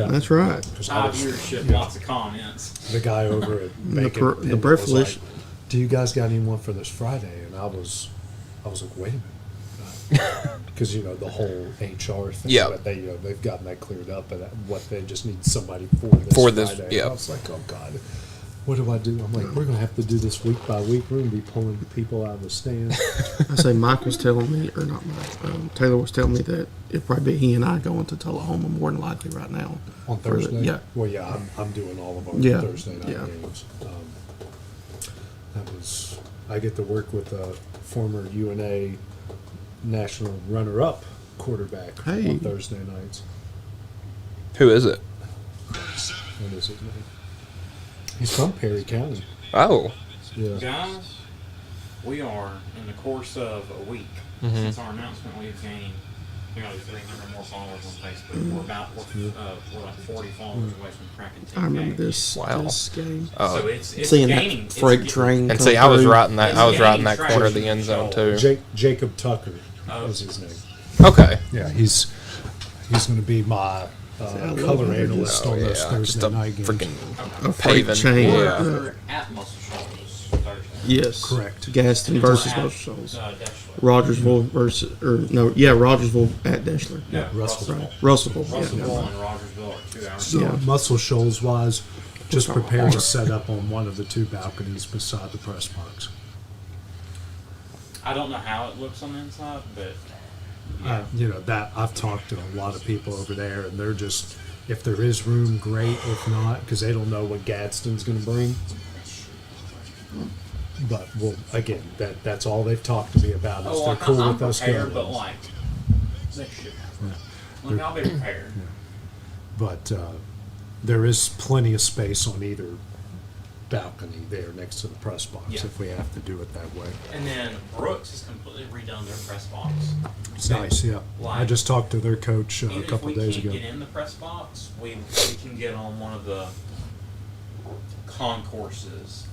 That's right. 5 viewership, lots of comments. The guy over at Bacon the breakfast was like, "Do you guys got anyone for this Friday?" And I was like, "Wait a minute." Because the whole HR thing, but they've gotten that cleared up, and what they just need somebody for this Friday. Yeah. I was like, oh god, what do I do? I'm like, we're gonna have to do this week by week. We're gonna be pulling people out of the stand. I say Mike was telling me, or not Mike, Taylor was telling me that it'd probably be he and I going to Tullahoma more than likely right now. On Thursday? Yeah. Well, yeah, I'm doing all of our Thursday night games. I get to work with a former UNA national runner-up quarterback on Thursday nights. Who is it? What is his name? He's from Perry County. Oh. Yeah. Guys, we are, in the course of a week, since our announcement, we've gained 300 more followers on Facebook. We're like 40 followers away from cracking 10K. I remember this game. So it's seeing gaining. that freight train. And see, I was right in that corner of the end zone too. Jacob Tucker is his name. Okay. Yeah, he's going to be my color analyst on those Thursday night games. Freaking freight chain. We're at Muscle Shoals Thursday. Yes. Correct. Gaston versus Muscle Shoals. Rogersville Rogersville at Deschler. Yeah, Russellville. Right. Russellville Russellville. and Rogersville are 2 hours. So Muscle Shoals wise, just prepare to set up on one of the 2 balconies beside the press box. I don't know how it looks on the inside, but that I've talked to a lot of people over there, and they're just, if there is room, great. If not, because they don't know what Gadsden's going to bring. But again, that's all they've talked to me about. Is they're cool with us going. But next year, I'll be prepared. Yeah. But there is plenty of space on either balcony there next to the press box if we have to do it that way. And then Brooks has completely redone their press box. It's nice, yeah. I just talked to their coach a couple days ago. If we can't get in the press box, we can get on one of the concourses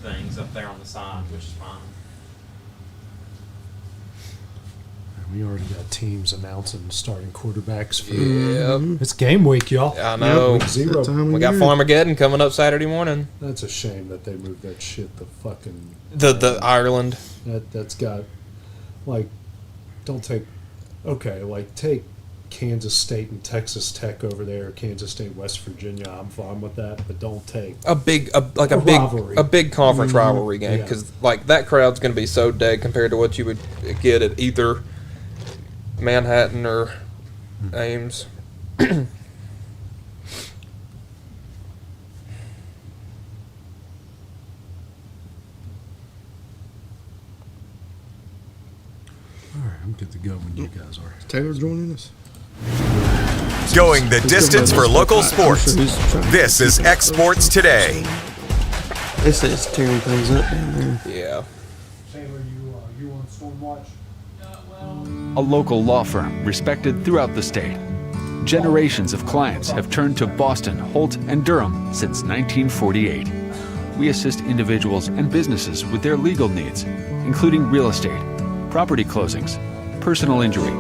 things up there on the side, which is fine. We already got teams announcing starting quarterbacks for Yep. It's game week, y'all. I know. Week 0. We got Farmageddon coming up Saturday morning. That's a shame that they moved that shit to fucking The Ireland. That's got take Kansas State and Texas Tech over there, Kansas State, West Virginia. I'm fine with that, but don't take a big rivalry. big conference rivalry game, because that crowd's going to be so dead compared to what you would get at either Manhattan or Ames. All right, I'm good to go when you guys are. Is Taylor joining us? Going the distance for local sports. This is X Sports Today. They say it's tearing things up down there. Yeah. Taylor, you on Stormwatch? A local law firm respected throughout the state. Generations of clients have turned to Boston, Holt, and Durham since 1948. We assist individuals and businesses with their legal needs, including real estate, property closings, personal injury,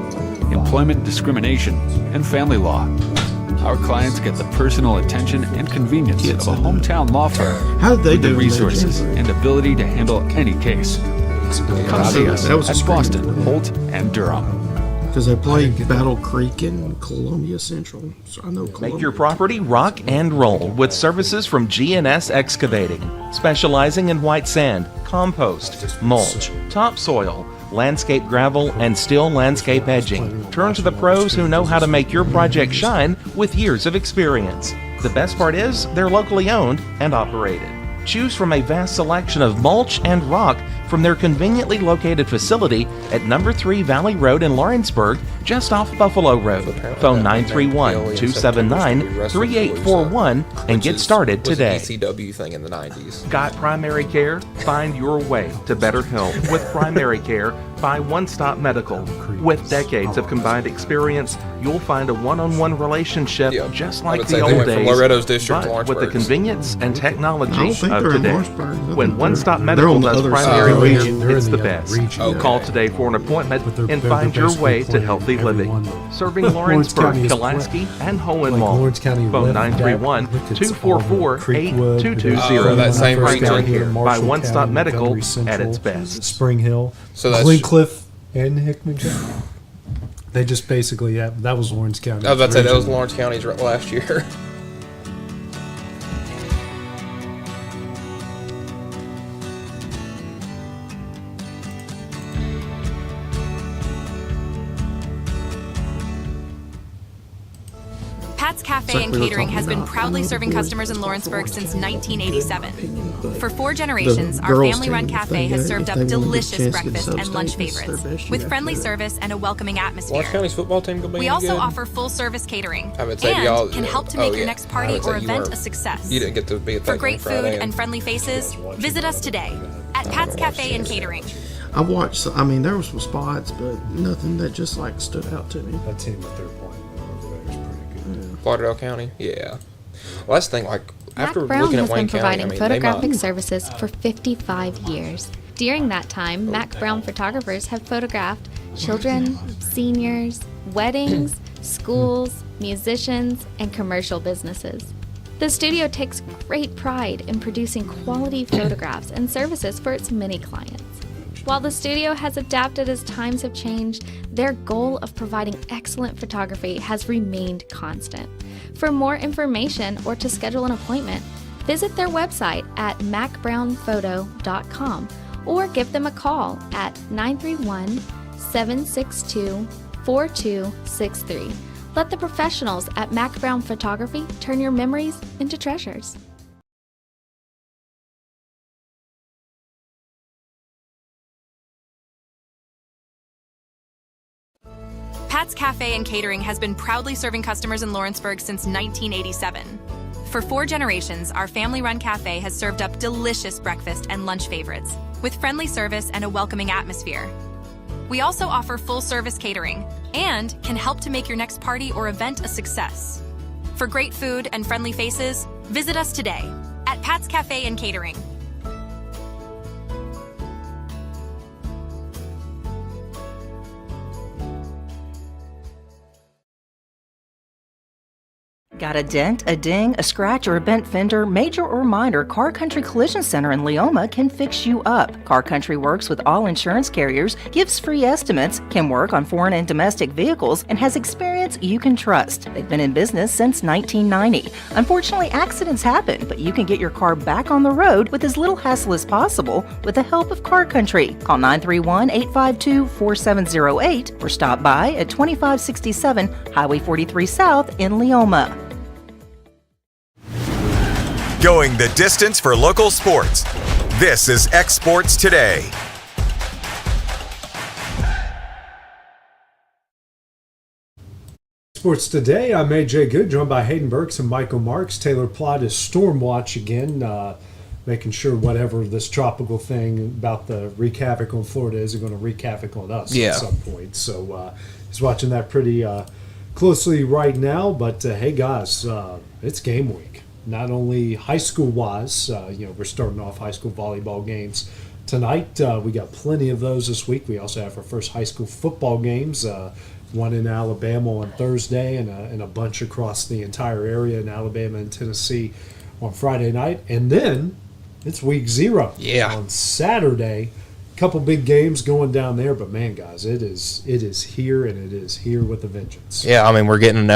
employment discrimination, and family law. Our clients get the personal attention and convenience of a hometown law firm with the resources and ability to handle any case. Come see us at Boston, Holt, and Durham. Because they play Battle Creek and Columbia Central. So I know Columbia. Make your property rock and roll with services from G&S Excavating, specializing in white sand, compost, mulch, topsoil, landscape gravel, and steel landscape edging. Turn to the pros who know how to make your project shine with years of experience. The best part is they're locally owned and operated. Choose from a vast selection of mulch and rock from their conveniently located facility at number 3 Valley Road in Lawrenceburg, just off Buffalo Road. Phone 931-279-3841 and get started today. ECW thing in the 90s. Got primary care? Find your way to better health with primary care by One Stop Medical. With decades of combined experience, you'll find a one-on-one relationship just like the old days, Loretto's district, but with the convenience and technology I don't think of they're in today. Lawrenceburg. When One Stop Medical does primary premium, They're in it's the other best. region. Call today for an appointment But they're and find your basically way to playing healthy living. everyone that- Serving Lawrence Lawrenceburg, County is Pulaski, and Like Hohenwald. Lawrence County Phone left back, look, it's all the Creekwood, 931-244-8220. Oh, that same First region down here. Marshall By One Stop County, Medical Montgomery at Central, its best. Spring Hill, So that's- Glencliff, and Hickman County. They just basically have, that was Lawrence County. I was about to say that was Lawrence County's last year. Pat's Cafe like and we were Catering talking has been about. I proudly know the serving boys customers in talk for Lawrenceburg Lawrence since County, 1987. opinion, but For 4 generations, the our girls' family-run team, if cafe they has get- served if up they want a good delicious chance to get breakfast and lunch substitutes, their favorites best, you with have friendly to- service and a welcoming Lawrence atmosphere. County's football team gonna be We any also good? offer full-service catering I would say y'all and can help to oh, make yeah. your next I party would say or you event weren't- a success. You didn't get to be at For that great game Friday. food and friendly faces, visit us today at Pat's Cafe and Catering. I watched. I mean, there was some spots, but nothing that just like stood out to me. That team that they're playing over there is pretty good. Lauderdale County, yeah. Well, that's the thing. Like after Mac Brown looking has at Wayne been County, providing I mean, photographic services for 55 years. During that time, Mac Brown photographers have photographed children, seniors, weddings, schools, musicians, and commercial businesses. The studio takes great pride in producing quality photographs and services for its many clients. While the studio has adapted as times have changed, their goal of providing excellent photography has remained constant. For more information or to schedule an appointment, visit their website at macbrownphoto.com or give them a call at 931-762-4263. Let the professionals at Mac Brown Photography turn your memories into treasures. Pat's Cafe and Catering has been proudly serving customers in Lawrenceburg since 1987. For 4 generations, our family-run cafe has served up delicious breakfast and lunch favorites with friendly service and a welcoming atmosphere. We also offer full-service catering and can help to make your next party or event a success. For great food and friendly faces, visit us today at Pat's Cafe and Catering. Got a dent, a ding, a scratch, or a bent fender? Major or minor, Car Country Collision Center in Leoma can fix you up. Car Country works with all insurance carriers, gives free estimates, can work on foreign and domestic vehicles, and has experience you can trust. They've been in business since 1990. Unfortunately, accidents happen, but you can get your car back on the road with as little hassle as possible with the help of Car Country. Call 931-852-4708 or stop by at 2567 Highway 43 South in Leoma. Going the distance for local sports. This is X Sports Today. Sports Today, I'm AJ Good, joined by Hayden Burks and Michael Marks. Taylor Plott is storm watch again, making sure whatever this tropical thing about the wreak havoc on Florida isn't going to wreak havoc on us at some point. So he's watching that pretty closely right now. But hey, guys, it's game week. Not only high school wise, we're starting off high school volleyball games tonight. We got plenty of those this week. We also have our first high school football games. One in Alabama on Thursday and a bunch across the entire area in Alabama and Tennessee on Friday night. And then it's week 0 on Saturday. Couple big games going down there, but man, guys, it is here, and it is here with a vengeance. Yeah, I mean, we're getting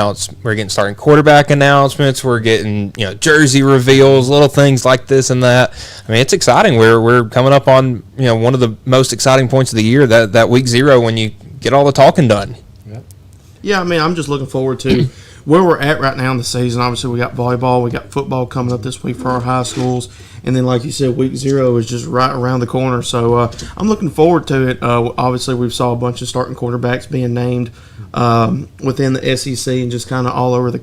starting quarterback announcements. We're getting jersey reveals, little things like this and that. I mean, it's exciting. We're coming up on one of the most exciting points of the year, that week 0 when you get all the talking done. Yeah, I mean, I'm just looking forward to where we're at right now in the season. Obviously, we got volleyball, we got football coming up this week for our high schools, and then, like you said, week 0 is just right around the corner. So I'm looking forward to it. Obviously, we've saw a bunch of starting quarterbacks being named within the SEC and just kind of all over the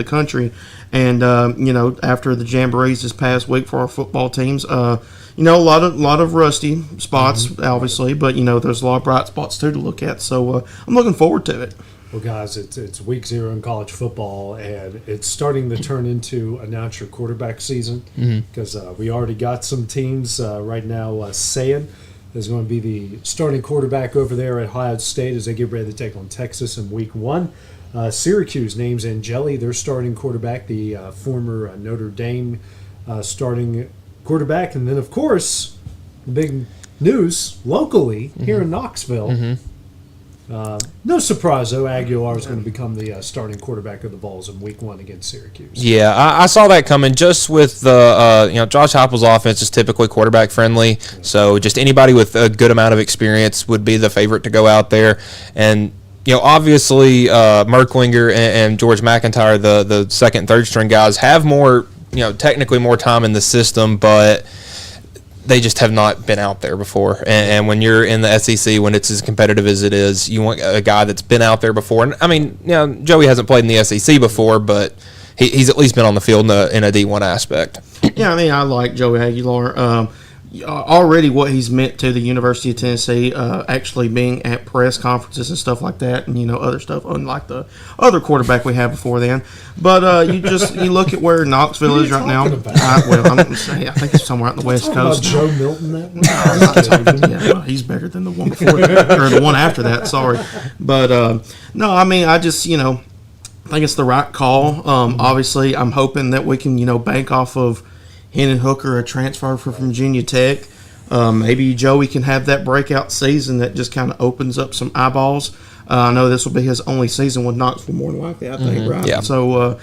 country. And after the jamborees this past week for our football teams, a lot of rusty spots, obviously, but there's a lot of bright spots too to look at. So I'm looking forward to it. Well, guys, it's week 0 in college football, and it's starting to turn into announce your quarterback season because we already got some teams right now saying is going to be the starting quarterback over there at Ohio State as they get ready to take on Texas in week 1. Syracuse names Angeli, their starting quarterback, the former Notre Dame starting quarterback. And then, of course, the big news locally here in Knoxville. No surprise, though, Aguilar is going to become the starting quarterback of the Vols in week 1 against Syracuse. Yeah, I saw that coming just with the, Josh Heupel's offense is typically quarterback friendly. So just anybody with a good amount of experience would be the favorite to go out there. And, obviously Merklinger and George McIntyre, the second, third string guys, have more, technically more time in the system, but they just have not been out there before. And when you're in the SEC, when it's as competitive as it is, you want a guy that's been out there before. And I mean, Joey hasn't played in the SEC before, but he's at least been on the field in a D1 aspect. Yeah, I mean, I like Joey Aguilar. Already what he's meant to the University of Tennessee, actually being at press conferences and stuff like that, and other stuff, unlike the other quarterback we had before then. But you look at where Knoxville is right now. I'm going to say I think it's somewhere out in the West Coast. Joe Milton, that yeah, well, he's better than the one before that, or the one after that. Sorry, but no, I mean, I just I think it's the right call. Obviously, I'm hoping that we can bank off of Hendon Hooker, a transfer from Virginia Tech. Maybe Joey can have that breakout season that just kind of opens up some eyeballs. I know this will be his only season with Knoxville, more than likely, I think, right? Yeah. So,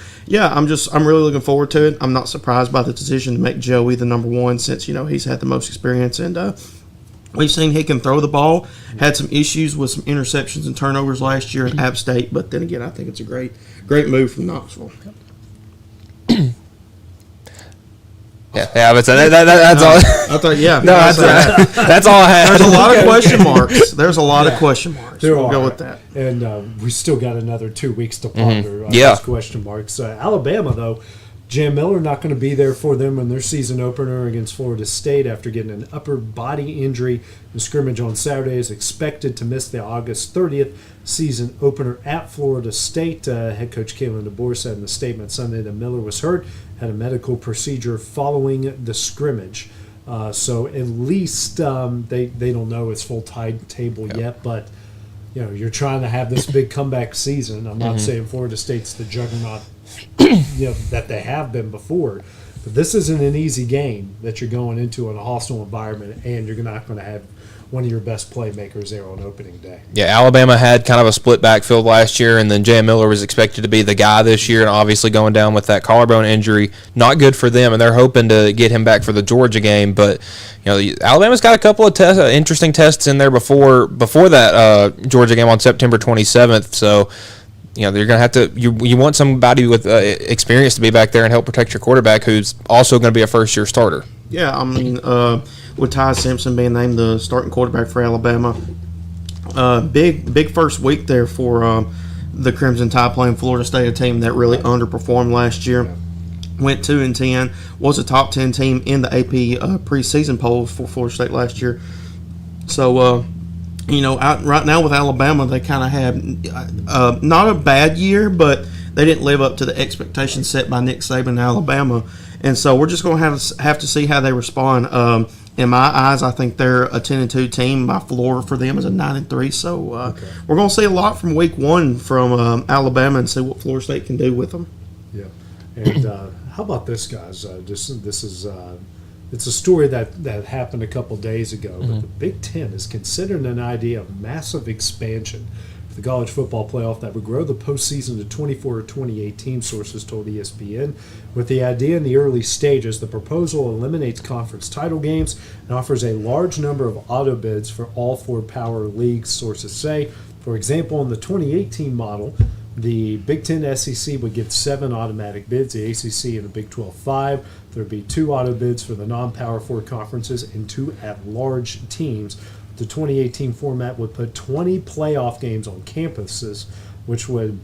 I'm really looking forward to it. I'm not surprised by the decision to make Joey the number 1 since, he's had the most experience. And we've seen he can throw the ball. Had some issues with some interceptions and turnovers last year at App State. But then again, I think it's a great move from Knoxville. Yeah, but that's all. I thought, yeah. No, that's all I had. There's a lot of question marks. We'll go with that. And we still got another 2 weeks to ponder those question marks. Alabama, though, Jam Miller not going to be there for them in their season opener against Florida State after getting an upper body injury. The scrimmage on Saturday is expected to miss the August 30th season opener at Florida State. Head coach Kalen DeBoer said in the statement Sunday that Miller was hurt, had a medical procedure following the scrimmage. So at least they don't know its full timetable yet, but you're trying to have this big comeback season. I'm not saying Florida State's the juggernaut that they have been before, but this isn't an easy game that you're going into in a hostile environment, and you're not going to have one of your best playmakers there on opening day. Yeah, Alabama had kind of a split backfield last year, and then Jam Miller was expected to be the guy this year, and obviously going down with that collarbone injury, not good for them, and they're hoping to get him back for the Georgia game. But Alabama's got a couple of interesting tests in there before that Georgia game on September 27th. So they're going to have to. You want somebody with experience to be back there and help protect your quarterback, who's also going to be a first-year starter. Yeah, I mean, with Ty Simpson being named the starting quarterback for Alabama, big first week there for the Crimson Tide playing Florida State, a team that really underperformed last year. Went 2-10, was a top 10 team in the AP preseason poll for Florida State last year. So, right now with Alabama, they kind of had not a bad year, but they didn't live up to the expectations set by Nick Saban in Alabama. And so we're just going to have to see how they respond. In my eyes, I think they're a 10-2 team. My floor for them is a 9-3. So we're going to see a lot from week 1 from Alabama and see what Florida State can do with them. Yeah. And how about this, guys? This is it's a story that happened a couple days ago. But the Big Ten is considering an idea of massive expansion for the college football playoff that would grow the postseason to 24 or 28 teams, sources told ESPN. With the idea in the early stages, the proposal eliminates conference title games and offers a large number of auto bids for all 4 power leagues, sources say. For example, in the 2018 model, the Big Ten SEC would get 7 automatic bids, the ACC and the Big 12 5. There would be 2 auto bids for the non-Power 4 conferences and 2 at-large teams. The 2018 format would put 20 playoff games on campuses, which would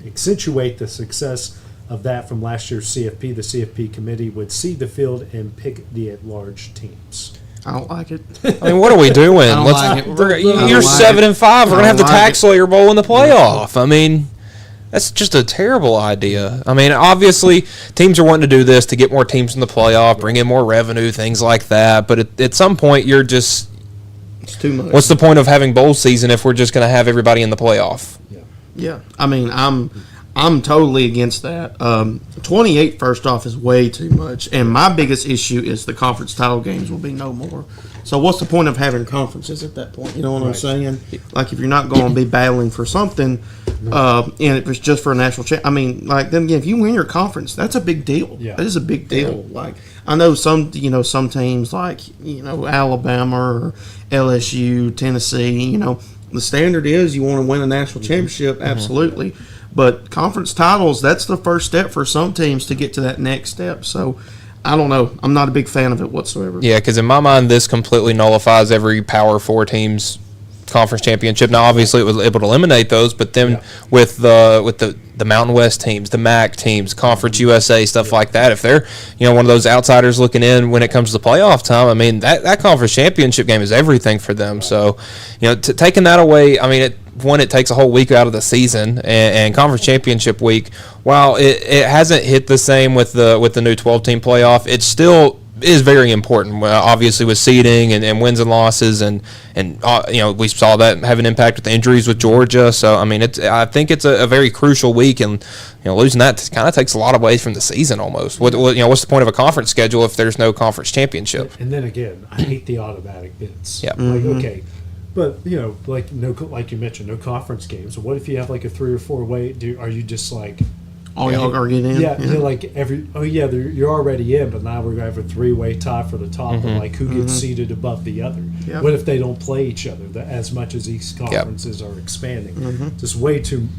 accentuate the success of that from last year's CFP. The CFP committee would seed the field and pick the at-large teams. I don't like it. I mean, what are we doing? I don't like it. You're 7-5. We're gonna have the Tax Slayer Bowl in the playoff. I mean, that's just a terrible idea. I mean, obviously, teams are wanting to do this to get more teams in the playoff, bring in more revenue, things like that. But at some point, you're just. It's too much. What's the point of having bowl season if we're just going to have everybody in the playoff? Yeah. I mean, I'm totally against that. 28, first off, is way too much. And my biggest issue is the conference title games will be no more. So what's the point of having conferences at that point? You know what I'm saying? Like, if you're not going to be battling for something, and if it's just for a national champ, I mean, like, then again, if you win your conference, that's a big deal. Yeah. That is a big deal. Like, I know some teams like, Alabama or LSU, Tennessee, the standard is you want to win a national championship, absolutely. But conference titles, that's the first step for some teams to get to that next step. So, I don't know. I'm not a big fan of it whatsoever. Yeah, because in my mind, this completely nullifies every Power 4 team's conference championship. Now, obviously, it was able to eliminate those, but then with the Mountain West teams, the MAC teams, Conference USA, stuff like that, if they're one of those outsiders looking in when it comes to playoff time, I mean, that conference championship game is everything for them. So, taking that away, I mean, it takes a whole week out of the season, and conference championship week, while it hasn't hit the same with the new 12-team playoff, it still is very important, obviously, with seeding and wins and losses, and we saw that have an impact with the injuries with Georgia. So, I mean, I think it's a very crucial week, and losing that kind of takes a lot away from the season almost. What's the point of a conference schedule if there's no conference championship? And then again, I hate the automatic bids. Yeah. Like, okay, but like you mentioned, no conference games. What if you have like a 3 or 4 way? Are you just like? All y'all are getting in? Yeah, like you're already in, but now we're going to have a 3-way tie for the top, and like who gets seated above the other. Yep. What if they don't play each other as much as these conferences are expanding? Just way too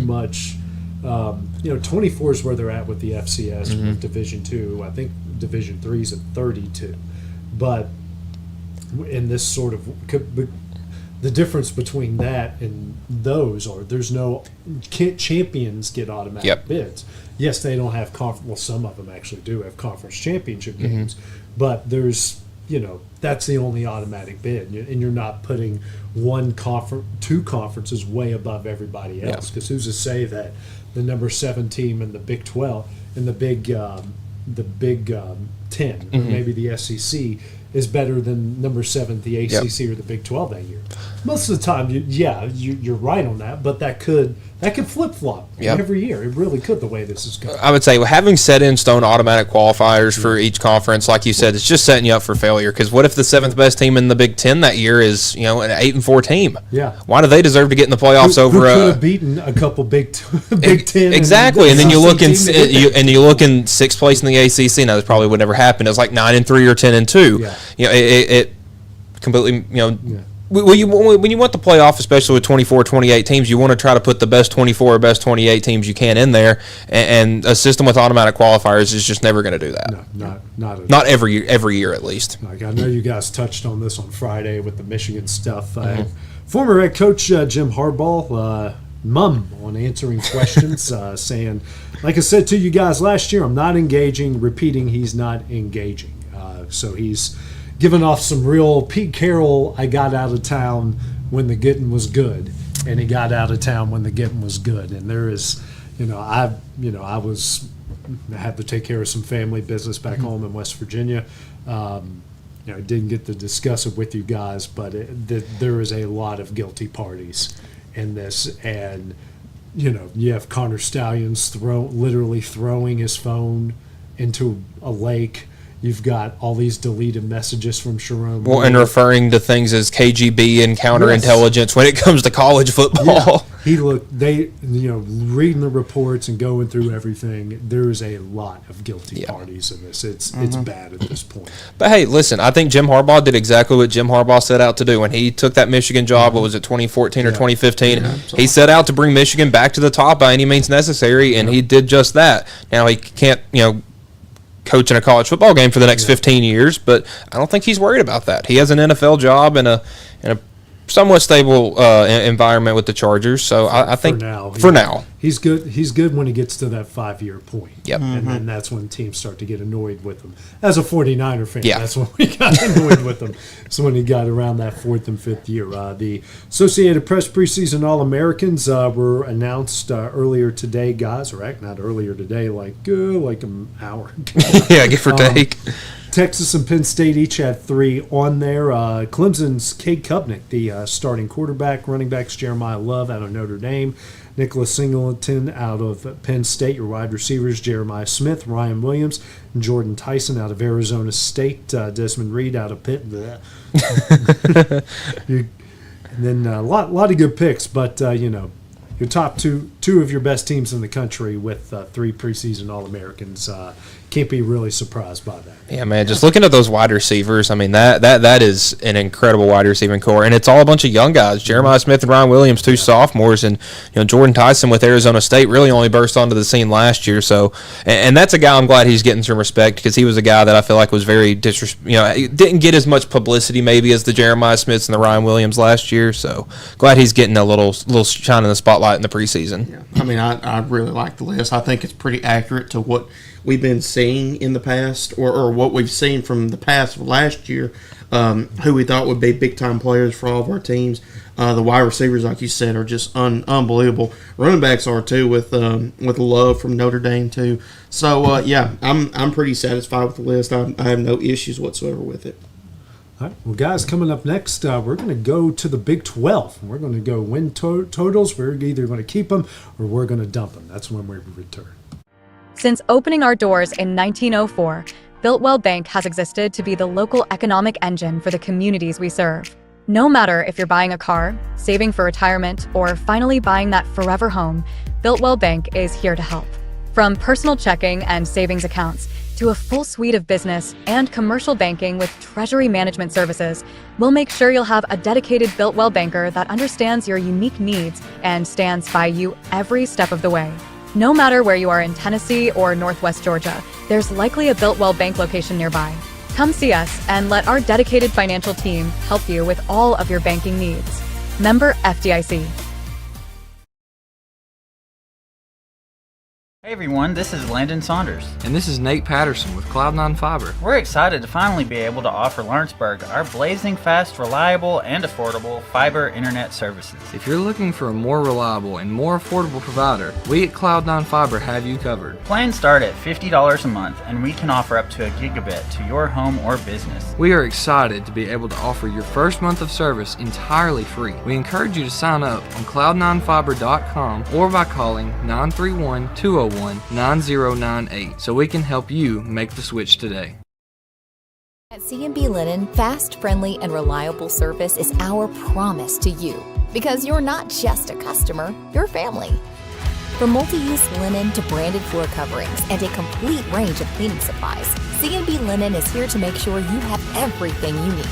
much. 24 is where they're at with the FCS, with Division II. I think Division III is at 32. But in this sort of the difference between that and those there's no champions get automatic bids. Yes, they don't have some of them actually do have conference championship games, but there's that's the only automatic bid, and you're not putting two conferences way above everybody else, because who's to say that the number 7 team in the Big 12 and the Big 10 or maybe the SEC is better than number 7, the ACC or the Big 12 that year. Most of the time, you're right on that, but that could flip-flop every year. It really could, the way this is going. I would say having set-in-stone automatic qualifiers for each conference, like you said, it's just setting you up for failure, because what if the 7th best team in the Big 10 that year is an 8-4 team? Yeah. Why do they deserve to get in the playoffs who could have beaten a couple Big 10? Exactly, and then you look in 6th place in the ACC. Now, this probably would never happen. It was like 9-3 or 10-2. Yeah. It completely when you want the playoff, especially with 24, 28 teams, you want to try to put the best 24 or best 28 teams you can in there, and a system with automatic qualifiers is just never going to do that. No, not every year at least. Like, I know you guys touched on this on Friday with the Michigan stuff. Former head coach Jim Harbaugh, mum on answering questions, saying, like I said to you guys last year, I'm not engaging, repeating he's not engaging. So he's giving off some real Pete Carroll, I got out of town when the getting was good, and he got out of town when the getting was good. And there is, I had to take care of some family business back home in West Virginia. Didn't get to discuss it with you guys, but there is a lot of guilty parties in this. And, you have Connor Stallions literally throwing his phone into a lake. You've got all these deleted messages from Sharon. Well, and referring to things as KGB and counterintelligence when it comes to college football. Yeah. Reading the reports and going through everything, there is a lot of guilty parties in this. It's bad at this point. But hey, listen, I think Jim Harbaugh did exactly what Jim Harbaugh set out to do when he took that Michigan job. What was it, 2014 or 2015? He set out to bring Michigan back to the top by any means necessary, and he did just that. Now he can't, coach in a college football game for the next 15 years, but I don't think he's worried about that. He has an NFL job and a somewhat stable environment with the Chargers. So I think for now. He's good. He's good when he gets to that 5-year point. Yep. And then that's when teams start to get annoyed with him. As a 49er fan, Yeah. that's when we got annoyed with him. So when he got around that 4th and 5th year. The Associated Press preseason All-Americans were announced earlier today, guys. Or not earlier today, like an hour ago. Yeah, give or take. Texas and Penn State each had 3 on there. Clemson's Cade Kupnick, the starting quarterback. Running backs Jeremiah Love out of Notre Dame. Nicholas Singleton out of Penn State. Your wide receivers Jeremiah Smith, Ryan Williams, and Jordan Tyson out of Arizona State. Desmond Reed out of Pitt. And then a lot of good picks, but your top two of your best teams in the country with 3 preseason All-Americans. Can't be really surprised by that. Yeah, man, just looking at those wide receivers, I mean, that is an incredible wide receiving core, and it's all a bunch of young guys. Jeremiah Smith and Ryan Williams, 2 sophomores, and Jordan Tyson with Arizona State really only burst onto the scene last year. So, and that's a guy I'm glad he's getting some respect, because he was a guy that I feel like was very didn't get as much publicity maybe as the Jeremiah Smiths and the Ryan Williams last year. So, glad he's getting a little shine in the spotlight in the preseason. Yeah. I mean, I really like the list. I think it's pretty accurate to what we've been seeing in the past, or what we've seen from the past of last year, who we thought would be big-time players for all of our teams. The wide receivers, like you said, are just unbelievable. Running backs are, too, with Love from Notre Dame, too. So, yeah, I'm pretty satisfied with the list. I have no issues whatsoever with it. All right. Well, guys, coming up next, we're going to go to the Big 12. We're going to go win totals. We're either going to keep them or we're going to dump them. That's when we return. Since opening our doors in 1904, Builtwell Bank has existed to be the local economic engine for the communities we serve. No matter if you're buying a car, saving for retirement, or finally buying that forever home, Builtwell Bank is here to help. From personal checking and savings accounts to a full suite of business and commercial banking with treasury management services, we'll make sure you'll have a dedicated Builtwell banker that understands your unique needs and stands by you every step of the way. No matter where you are in Tennessee or Northwest Georgia, there's likely a Builtwell Bank location nearby. Come see us and let our dedicated financial team help you with all of your banking needs. Member FDIC. Hey everyone, this is Landon Saunders. And this is Nate Patterson with Cloud9 Fiber. We're excited to finally be able to offer Lawrenceburg our blazing fast, reliable, and affordable fiber internet services. If you're looking for a more reliable and more affordable provider, we at Cloud9 Fiber have you covered. Plans start at $50 a month, and we can offer up to a gigabit to your home or business. We are excited to be able to offer your first month of service entirely free. We encourage you to sign up on cloud9fiber.com or by calling 931-201-9098 so we can help you make the switch today. At C&B Linen, fast, friendly, and reliable service is our promise to you, because you're not just a customer, you're family. From multi-use linen to branded floor coverings and a complete range of cleaning supplies, C&B Linen is here to make sure you have everything you need.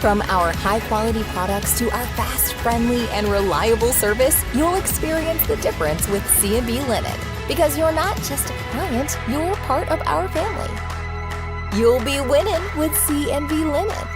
From our high-quality products to our fast, friendly, and reliable service, you'll experience the difference with C&B Linen. Because you're not just a client, you're part of our family. You'll be winning with C&B Linen.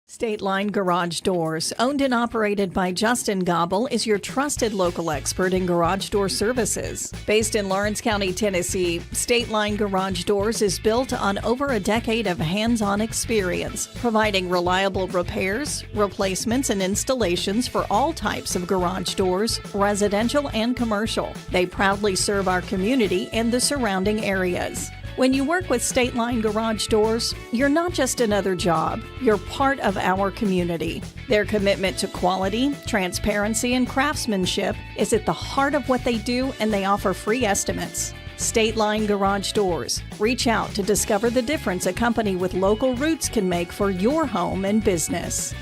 State Line Garage Doors, owned and operated by Justin Gobble, is your trusted local expert in garage door services. Based in Lawrence County, Tennessee, State Line Garage Doors is built on over a decade of hands-on experience, providing reliable repairs, replacements, and installations for all types of garage doors, residential and commercial. They proudly serve our community and the surrounding areas. When you work with State Line Garage Doors, you're not just another job, you're part of our community. Their commitment to quality, transparency, and craftsmanship is at the heart of what they do, and they offer free estimates. State Line Garage Doors. Reach out to discover the difference a company with local roots can make for your home and business.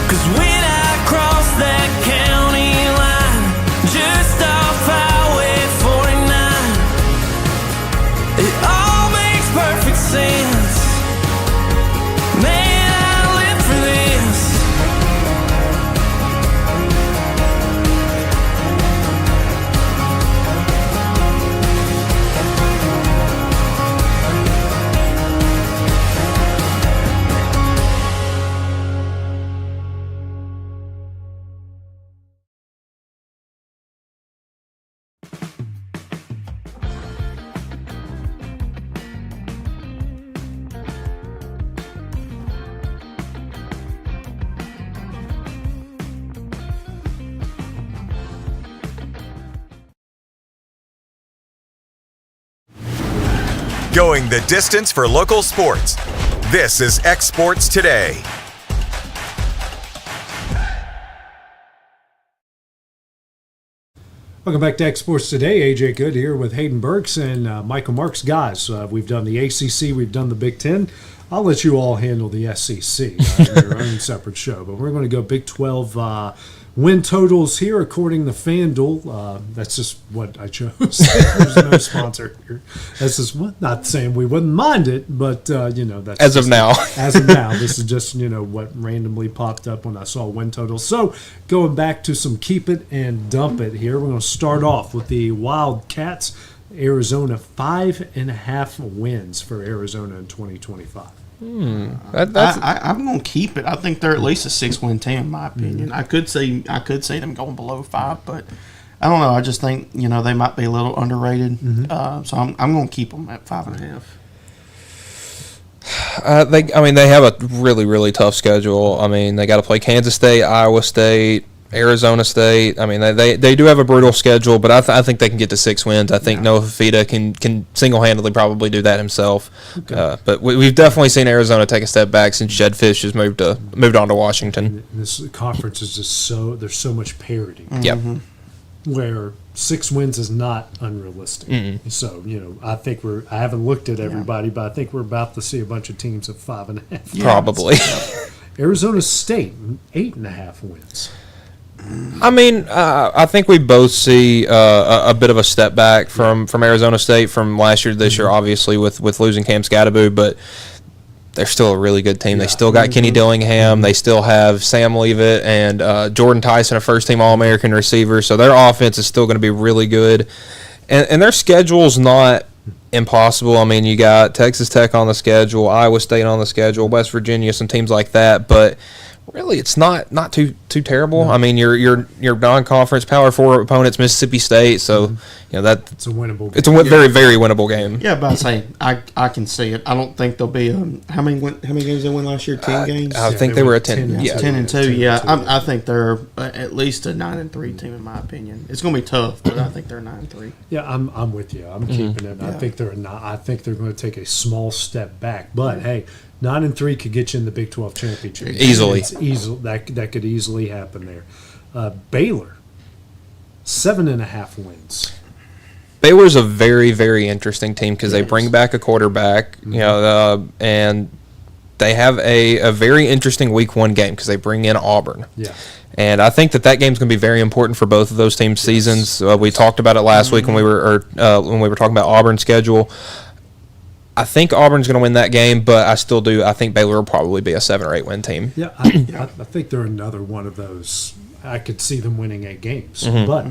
'Cause when I cross that county line, just off Highway 49, it all makes perfect sense. Man, I live for this. Going the distance for local sports. This is X Sports Today. Welcome back to X Sports Today. AJ Good here with Hayden Burks and Michael Marks. Guys, we've done the ACC, we've done the Big Ten. I'll let you all handle the SEC in your own separate show. But we're going to go Big 12 win totals here according to FanDuel. That's just what I chose. There's no sponsor here. That's just not saying we wouldn't mind it, but that's as of now. As of now, this is just what randomly popped up when I saw win totals. So going back to some keep it and dump it here, we're going to start off with the Wildcats. Arizona, 5.5 wins for Arizona in 2025. I'm going to keep it. I think they're at least a 6-win team, in my opinion. I could see them going below 5, but I don't know. I just think they might be a little underrated. So I'm going to keep them at 5.5. They have a really, really tough schedule. I mean, they got to play Kansas State, Iowa State, Arizona State. I mean, they do have a brutal schedule, but I think they can get to 6 wins. I think Noah Fifita can single-handedly probably do that himself. Okay. But we've definitely seen Arizona take a step back since Jed Fish has moved on to Washington. This conference is just there's so much parity. Yep. Where 6 wins is not unrealistic. Mm-hmm. So, I think I haven't looked at everybody, but I think we're about to see a bunch of teams of 5.5. Probably. Arizona State, 8.5 wins. I mean, I think we both see a bit of a step back from Arizona State from last year to this year, obviously, with losing Cam Scatterbo, but they're still a really good team. They still got Kenny Dillingham. They still have Sam Leavitt and Jordan Tyson, a first-team All-American receiver, so their offense is still going to be really good. And their schedule's not impossible. I mean, you got Texas Tech on the schedule, Iowa State on the schedule, West Virginia, some teams like that, but really, it's not too terrible. No. I mean, your non-conference Power 4 opponents, Mississippi State, so it's a winnable game. It's a very, very winnable game. Yeah, but I say I can see it. I don't think there'll be how many games they won last year? 10 games. I think they were a 10. 10-2. Yeah, I think they're at least a 9-3 team in my opinion. It's going to be tough, but I think they're 9-3. Yeah, I'm with you. I'm keeping it. Yeah. I think they're going to take a small step back, but hey. 9-3 could get you in the Big 12 championship easily. That could easily happen there. Baylor, 7.5 wins. Baylor's a very, very interesting team because they bring back a quarterback, and they have a very interesting Week 1 game because they bring in Auburn. Yeah. And I think that game's going to be very important for both of those teams' seasons. We talked about it last week when we were talking about Auburn's schedule. I think Auburn's going to win that game, but I still do. I think Baylor will probably be a 7 or 8 win team. Yeah, I think they're another one of those. I could see them winning 8 games, but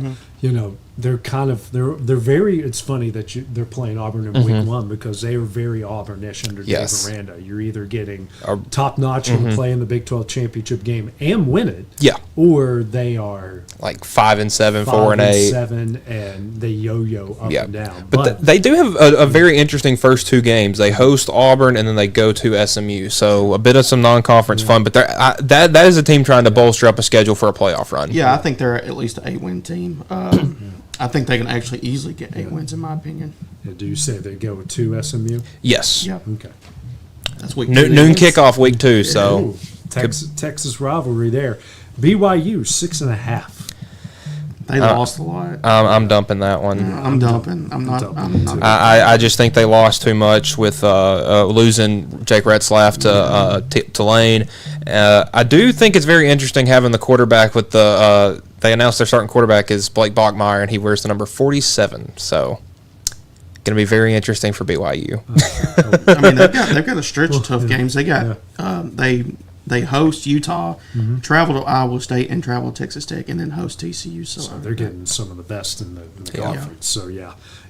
they're kind of they're very. It's funny that they're playing Auburn in Week 1 because they are very Auburnish under Dave Aranda. You're either getting top notch and play in the Big 12 championship game and win it, or they are like 5-7, 4-8, 7, and they yo-yo up and down. But they do have a very interesting first 2 games. They host Auburn and then they go to SMU, so a bit of some non-conference fun. But that is a team trying to bolster up a schedule for a playoff run. Yeah, I think they're at least an 8-win team. I think they can actually easily get 8 wins, in my opinion. Do you say they go to SMU? Yes. Yep. Okay. That's week noon kickoff week 2. So Ooh, Texas rivalry there. BYU 6.5. They lost a lot. I'm dumping that one. I'm dumping. I'm not. I just think they lost too much with losing Jake Retzlaff to Tulane. I do think it's very interesting having the quarterback with the. They announced their starting quarterback is Blake Bachmeyer, and he wears the number 47. So, going to be very interesting for BYU. I mean, they've got a stretch of tough games. They got they host Utah, travel to Iowa State, and travel to Texas Tech, and then host TCU. So they're getting some of the best in the conference. So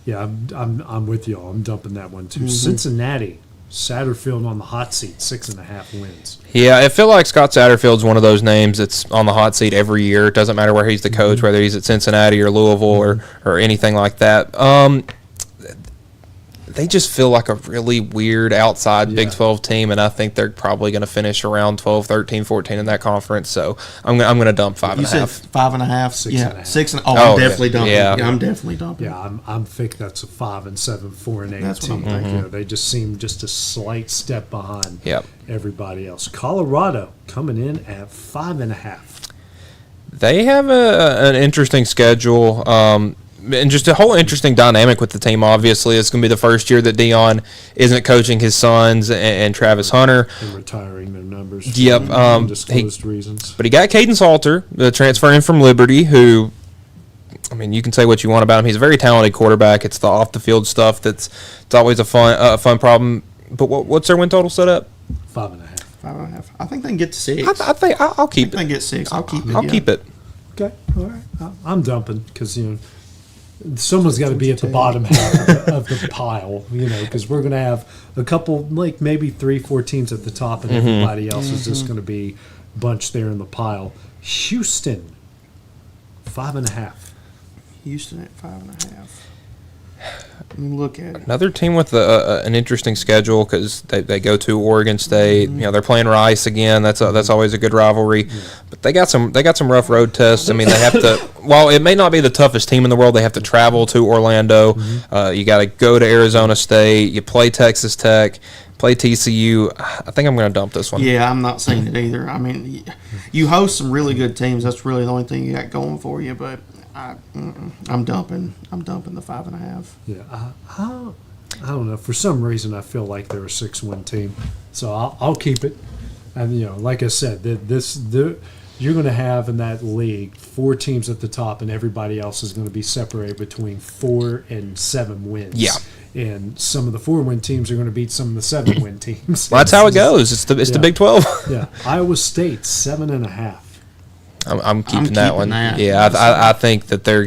I'm with y'all. I'm dumping that one too. Cincinnati. Satterfield on the hot seat, 6.5 wins. Yeah, I feel like Scott Satterfield's one of those names that's on the hot seat every year. It doesn't matter where he's the coach, whether he's at Cincinnati or Louisville or anything like that. they just feel like a really weird outside Big 12 team, and I think they're probably going to finish around 12, 13, 14 in that conference. So I'm going to dump 5.5. You said 5.5? Yeah, 6. Oh, Oh, I'm definitely dumping. yeah. Yeah, I'm definitely dumping. Yeah, I'm think that's a 5 and 7, 4 and 8 That's what I'm team. thinking. You know, they just seem just a slight step behind Yep. everybody else. Colorado coming in at 5.5. They have an interesting schedule, and just a whole interesting dynamic with the team. Obviously, it's going to be the first year that Dion isn't coaching his sons and Travis Hunter. And retiring their numbers. Yep. For undisclosed reasons. But he got Caden Salter, the transfer in from Liberty, who, I mean, you can say what you want about him. He's a very talented quarterback. It's the off the field stuff it's always a fun problem. But what's their win total set up? 5.5. 5.5. I think they can get to 6. I think I'll keep it. They can get 6. I'll keep it. I'll keep it. Okay, all right. I'm dumping because someone's got to be at the bottom half of the pile, because we're going to have a couple, like maybe 3-4 teams at the top, and everybody else is just going to be bunched there in the pile. Houston, 5.5. Houston at 5.5. Let me look at it. Another team with an interesting schedule because they go to Oregon State. They're playing Rice again. That's always a good rivalry. But they got some rough road tests. I mean, they have to. While it may not be the toughest team in the world, they have to travel to Orlando. You got to go to Arizona State. You play Texas Tech. Play TCU. I think I'm going to dump this one. Yeah, I'm not saying it either. I mean, you host some really good teams. That's really the only thing you got going for you. But I'm dumping. I'm dumping the 5.5. Yeah, I don't know. For some reason, I feel like they're a 6-win team, so I'll keep it. And like I said, you're going to have in that league 4 teams at the top, and everybody else is going to be separated between 4 and 7 wins. Yeah. And some of the 4-win teams are going to beat some of the 7-win teams. Well, that's how it goes. It's the Big 12. Yeah, Iowa State 7.5. I'm keeping that one. Yeah, I think that they're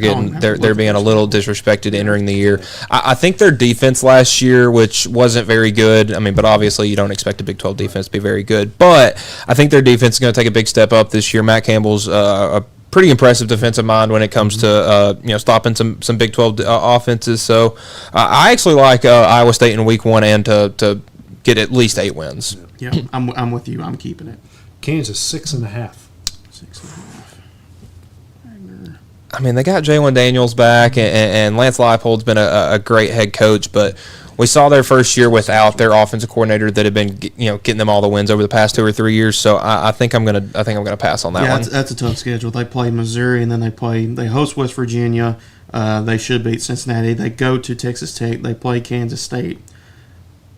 being a little disrespected entering the year. I think their defense last year, which wasn't very good. I mean, but obviously you don't expect a Big 12 defense to be very good. But I think their defense is going to take a big step up this year. Matt Campbell's a pretty impressive defensive mind when it comes to stopping some Big 12 offenses. So I actually like Iowa State in Week 1 and to get at least 8 wins. Yeah, I'm with you. I'm keeping it. Kansas 6.5. 6.5. I mean, they got Jalen Daniels back, and Lance Leipold's been a great head coach, but we saw their first year without their offensive coordinator that had been getting them all the wins over the past 2 or 3 years. So I think I'm gonna pass on that one. That's a tough schedule. They play Missouri, and then they host West Virginia. They should beat Cincinnati. They go to Texas Tech. They play Kansas State.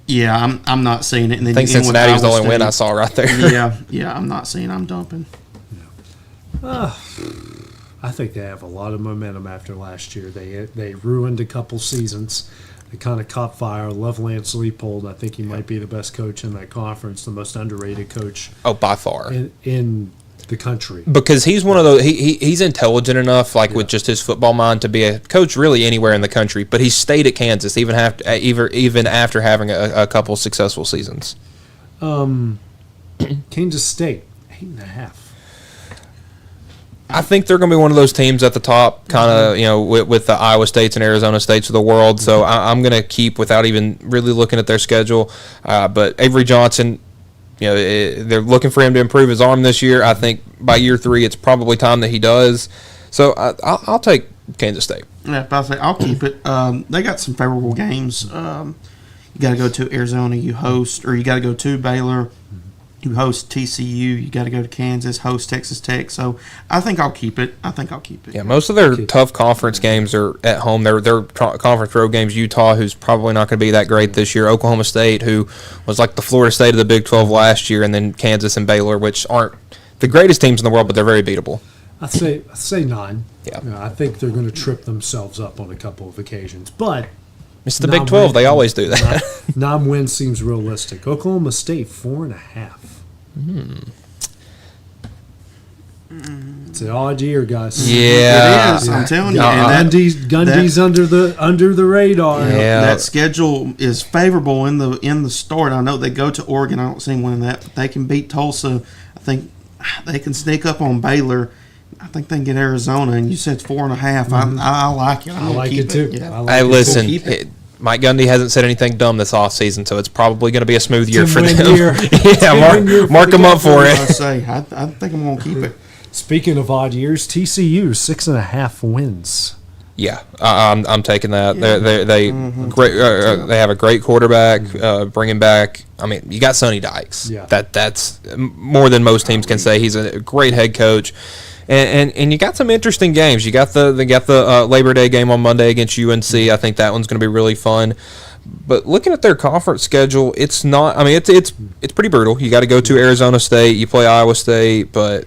Yeah, I'm not seeing it. And then I think Cincinnati's the only win I saw right there. Yeah, I'm not seeing. I'm dumping. I think they have a lot of momentum after last year. They ruined a couple seasons. They kind of caught fire. Love Lance Leipold. I think he might be the best coach in that conference, the most underrated coach. Oh, by far. In the country. Because he's one of those. He's intelligent enough, with just his football mind, to be a coach really anywhere in the country. But he stayed at Kansas even after having a couple successful seasons. Kansas State 8.5. I think they're going to be one of those teams at the top, kind of, with the Iowa States and Arizona States of the world. So I'm going to keep without even really looking at their schedule. But Avery Johnson, they're looking for him to improve his arm this year. I think by year 3, it's probably time that he does. So I'll take Kansas State. Yeah, I'll keep it. They got some favorable games. You got to go to Arizona. You host, or you got to go to Baylor. You host TCU. You got to go to Kansas, host Texas Tech. So I think I'll keep it. Yeah, most of their tough conference games are at home. Their conference road games, Utah, who's probably not going to be that great this year. Oklahoma State, who was like the Florida State of the Big 12 last year. And then Kansas and Baylor, which aren't the greatest teams in the world, but they're very beatable. I'd say 9. Yeah. I think they're going to trip themselves up on a couple of occasions. But it's the Big 12. They always do that. 9 wins seems realistic. Oklahoma State 4.5. It's an odd year, guys. Yeah, it is. I'm telling you. Gundy's under the radar. Yeah. That schedule is favorable in the start. I know they go to Oregon. I don't see one in that. But they can beat Tulsa. I think they can sneak up on Baylor. I think they can get Arizona. And you said 4.5. I like it. I like it too. Yeah. I like listen. Mike Gundy hasn't said anything dumb this offseason, so it's probably going to be a smooth year for 10-win them. year. Yeah, mark them up for I it. say, I think I'm gonna keep it. Speaking of odd years, TCU 6.5 wins. Yeah, I'm taking that. They great. They have a great quarterback. Bringing back, I mean, you got Sonny Dykes. Yeah. That's more than most teams can say. He's a great head coach, and you got some interesting games. You got the Labor Day game on Monday against UNC. I think that one's going to be really fun. But looking at their conference schedule, it's not. I mean, it's pretty brutal. You got to go to Arizona State. You play Iowa State, but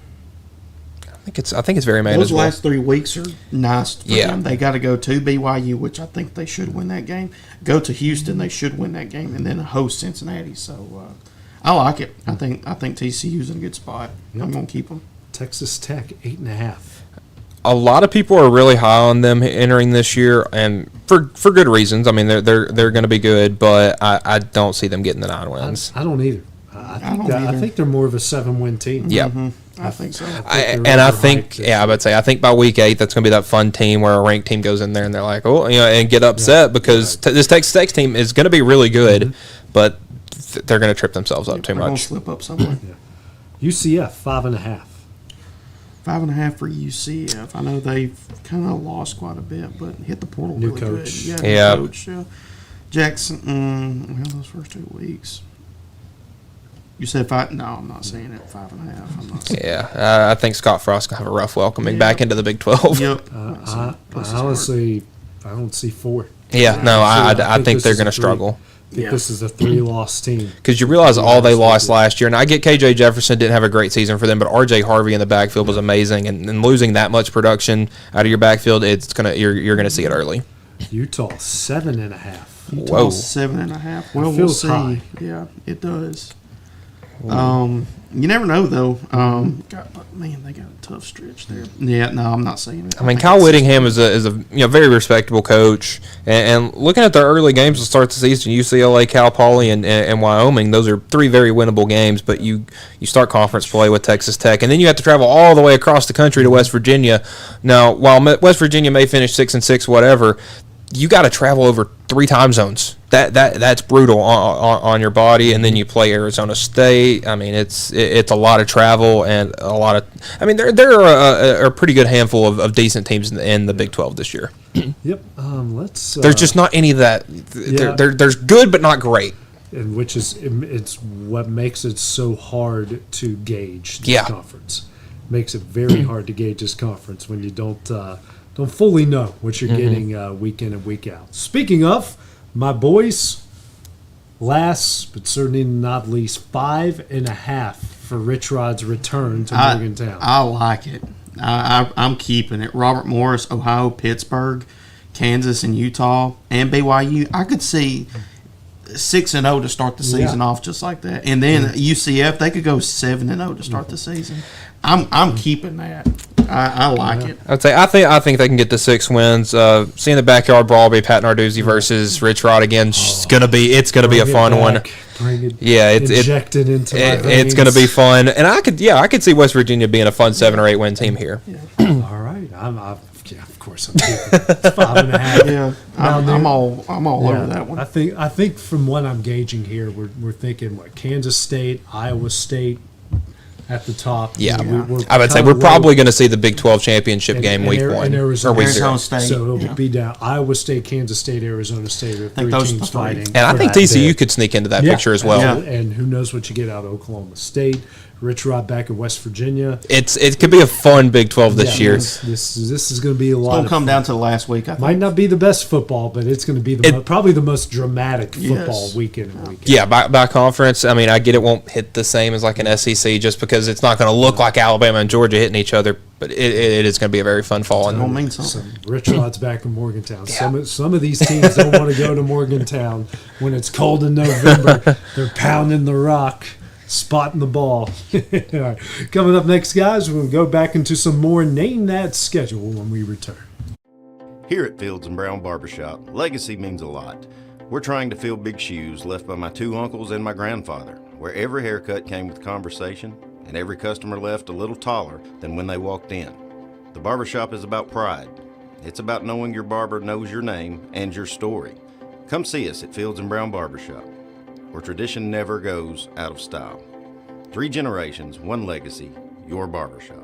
I think it's very manageable. Those last 3 weeks are nice for Yeah. them. They got to go to BYU, which I think they should win that game. Go to Houston, they should win that game, and then host Cincinnati. So I like it. I think TCU's in a good spot. Yep. I'm going to keep them. Texas Tech 8.5. A lot of people are really high on them entering this year, and for good reasons. I mean, they're going to be good, but I don't see them getting the 9 wins. I don't either. I think they're more of a 7-win team. Yeah. I think so. I would say, I think by week 8, that's going to be that fun team where a ranked team goes in there and they're like, oh, and get upset because this Texas Tech team is going to be really good, but they're going to trip themselves up too They're gonna much. slip up somewhere. UCF 5.5. 5.5 for UCF. I know they've kind of lost quite a bit, but hit the portal New really coach. good. Yeah. New coach. Jackson. Well, those first 2 weeks. You said 5? No, I'm not saying it. 5.5. I'm not saying Yeah, I think Scott Frost's going to have a rough welcoming back into the Big 12. Yep. I honestly, I don't see 4. Yeah, no, I think they're going to struggle. I think this is a 3-loss team. Because you realize all they lost last year, and I get KJ Jefferson didn't have a great season for them, but RJ Harvey in the backfield was amazing, and losing that much production out of your backfield, you're gonna see it early. Utah 7.5. Utah Whoa. 7.5. Well, we'll feels see. high. Yeah, it does. You never know though. Man, they got a tough stretch there. Yeah, no, I'm not saying it. I mean, Kyle Whittingham is a very respectable coach, and looking at their early games to start the season, UCLA, Cal Poly, and Wyoming, those are 3 very winnable games. But you start conference play with Texas Tech, and then you have to travel all the way across the country to West Virginia. Now, while West Virginia may finish 6-6, whatever, you got to travel over 3 time zones. That's brutal on your body, and then you play Arizona State. I mean, it's a lot of travel and a lot of. I mean, there are a pretty good handful of decent teams in the Big 12 this year. Yep. Let's. There's just not any of that. There's good, but not great. And which is it's what makes it so hard to gauge this conference. Makes it very hard to gauge this conference when you don't fully know what you're getting week in and week out. Speaking of. My boys, last but certainly not least, 5.5 for Rich Rod's return to Morgantown. I like it. I'm keeping it. Robert Morris, Ohio, Pittsburgh, Kansas, and Utah, and BYU. I could see 6-0 to start the season off just like that, and then UCF they could go 7-0 to start the season. I'm keeping that. I like it. I'd say I think they can get the 6 wins. Seeing the backyard brawl be Pat Narduzzi versus Rich Rod again, it's gonna be a fun one. Inject it into my veins. It's gonna be fun, and I could see West Virginia being a fun 7 or 8 win team here. All right, of course I'm keeping it. It's 5.5. Yeah, I'm all over that one. I think from what I'm gauging here, we're thinking Kansas State, Iowa State. At the top. Yeah. I would say we're probably going to see the Big 12 championship game week 1. And Arizona, or week 0. State. So it'll be down Iowa State, Kansas State, Arizona State are 3 teams fighting. And I think TCU could sneak into that picture as well. Yeah. And who knows what you get out of Oklahoma State. Rich Rod back in West Virginia. It could be a fun Big 12 this year. This is going to be a lot. It's going to come down to the last week. I think. Might not be the best football, but it's going to be probably the most dramatic football weekend. Yeah, by conference. I mean, I get it won't hit the same as like an SEC just because it's not going to look like Alabama and Georgia hitting each other. But it is going to be a very fun fall. It don't mean something. Rich Rod's back in Morgantown. Yeah. Some of these teams don't want to go to Morgantown when it's cold in November. They're pounding the rock. Spotting the ball. All right. Coming up next, guys, we'll go back into some more Name That schedule when we return. Here at Fields and Brown Barbershop, legacy means a lot. We're trying to fill big shoes left by my 2 uncles and my grandfather, where every haircut came with conversation and every customer left a little taller than when they walked in. The barbershop is about pride. It's about knowing your barber knows your name and your story. Come see us at Fields and Brown Barbershop, where tradition never goes out of style. 3 generations, 1 legacy, your barbershop.